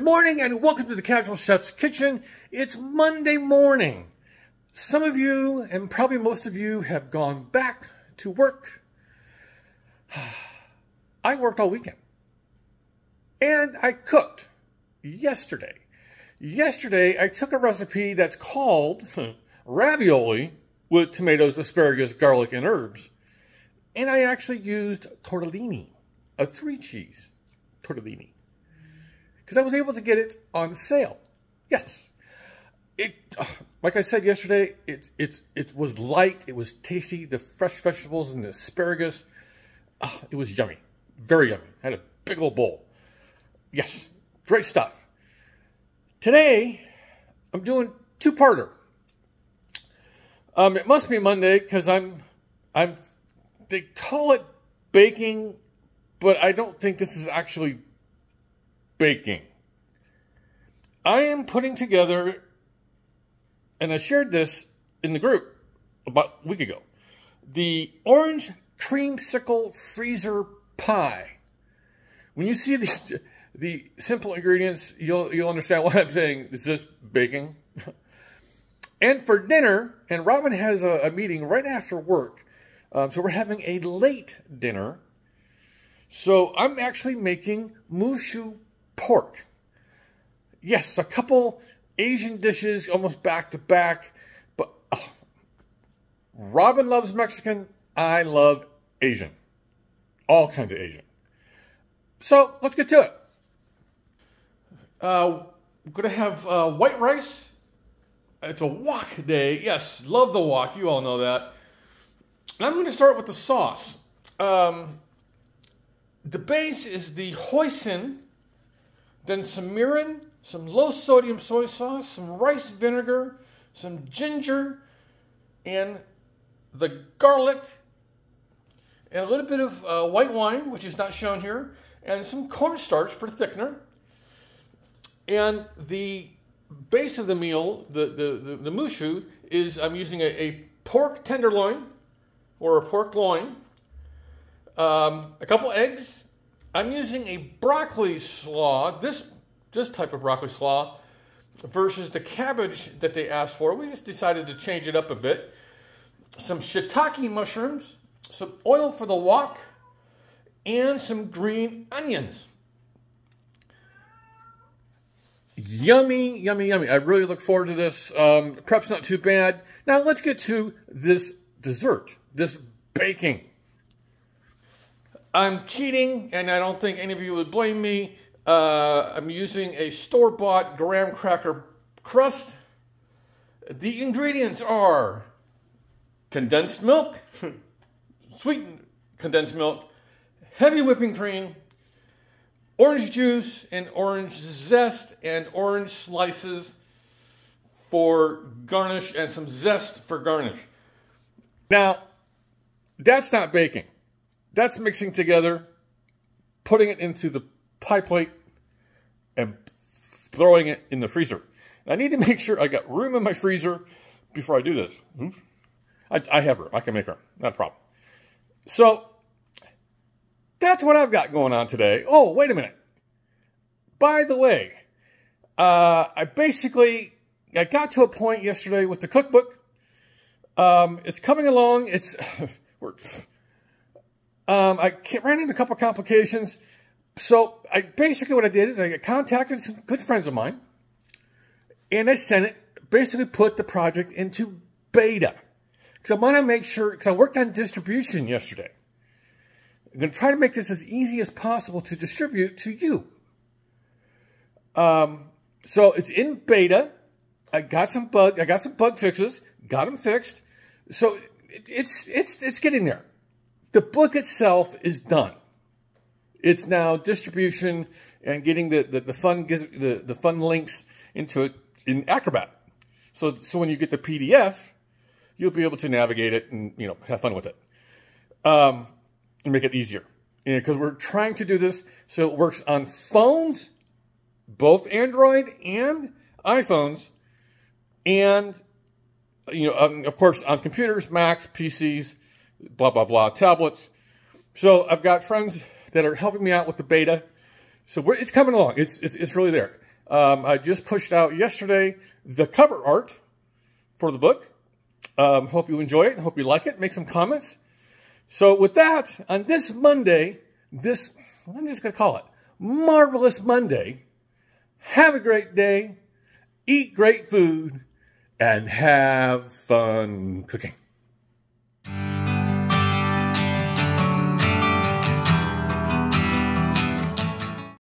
morning and welcome to the Casual Chef's Kitchen. It's Monday morning. Some of you, and probably most of you, have gone back to work. I worked all weekend. And I cooked yesterday. Yesterday, I took a recipe that's called ravioli with tomatoes, asparagus, garlic, and herbs. And I actually used tortellini, a 3-cheese tortellini. Because I was able to get it on sale. Yes. Like I said yesterday, it was light, it was tasty, the fresh vegetables and the asparagus. It was yummy. Very yummy. I had a big old bowl. Yes. Great stuff. Today, I'm doing two-parter. It must be Monday because they call it baking, but I don't think this is actually baking. I am putting together, and I shared this in the group about a week ago, the orange creamsicle freezer pie. When you see the simple ingredients, you'll understand what I'm saying. It's just baking. And for dinner, and Robin has a meeting right after work, so we're having a late dinner. So I'm actually making Moo Shu pork. Yes, a couple Asian dishes almost back to back, but Robin loves Mexican, I love Asian. All kinds of Asian. So let's get to it. We're going to have white rice. It's a wok day. Yes, love the wok. You all know that. And I'm going to start with the sauce. The base is the hoisin, then some mirin, some low-sodium soy sauce, some rice vinegar, some ginger, and the garlic, and a little bit of white wine, which is not shown here, and some cornstarch for thickener. And the base of the meal, the Moo Shu, is I'm using a pork tenderloin, or a pork loin, a couple eggs. I'm using a broccoli slaw, this type of broccoli slaw, versus the cabbage that they asked for. We just decided to change it up a bit. Some shiitake mushrooms, some oil for the wok, and some green onions. Yummy, yummy, yummy. I really look forward to this. Prep's not too bad. Now let's get to this dessert, this baking. I'm cheating, and I don't think any of you would blame me. I'm using a store-bought graham cracker crust. The ingredients are condensed milk, sweetened condensed milk, heavy whipping cream, orange juice and orange zest, and orange slices for garnish, and some zest for garnish. Now, that's not baking. That's mixing together, putting it into the pie plate, and throwing it in the freezer. I need to make sure I got room in my freezer before I do this. I have room. I can make room. Not a problem. So, that's what I've got going on today. Oh, wait a minute. By the way, I got to a point yesterday with the cookbook. It's coming along. I ran into a couple of complications. So what I did is I contacted some good friends of mine, and I basically put the project into beta. Because I want to make sure, because I worked on distribution yesterday. I'm going to try to make this as easy as possible to distribute to you. So it's in beta. I got some bug fixes, got them fixed. So it's getting there. The book itself is done. It's now distribution and getting the fun links into it in Acrobat. So when you get the PDF, you'll be able to navigate it and have fun with it, and make it easier. Because we're trying to do this so it works on phones, both Android and iPhones, and of course on computers, Macs, PCs, blah blah blah, tablets. So I've got friends that are helping me out with the beta. So it's coming along. It's really there. I just pushed out yesterday the cover art for the book. Hope you enjoy it. Hope you like it. Make some comments. So with that, on this Monday, I'm just going to call it Marvelous Monday, have a great day, eat great food, and have fun cooking.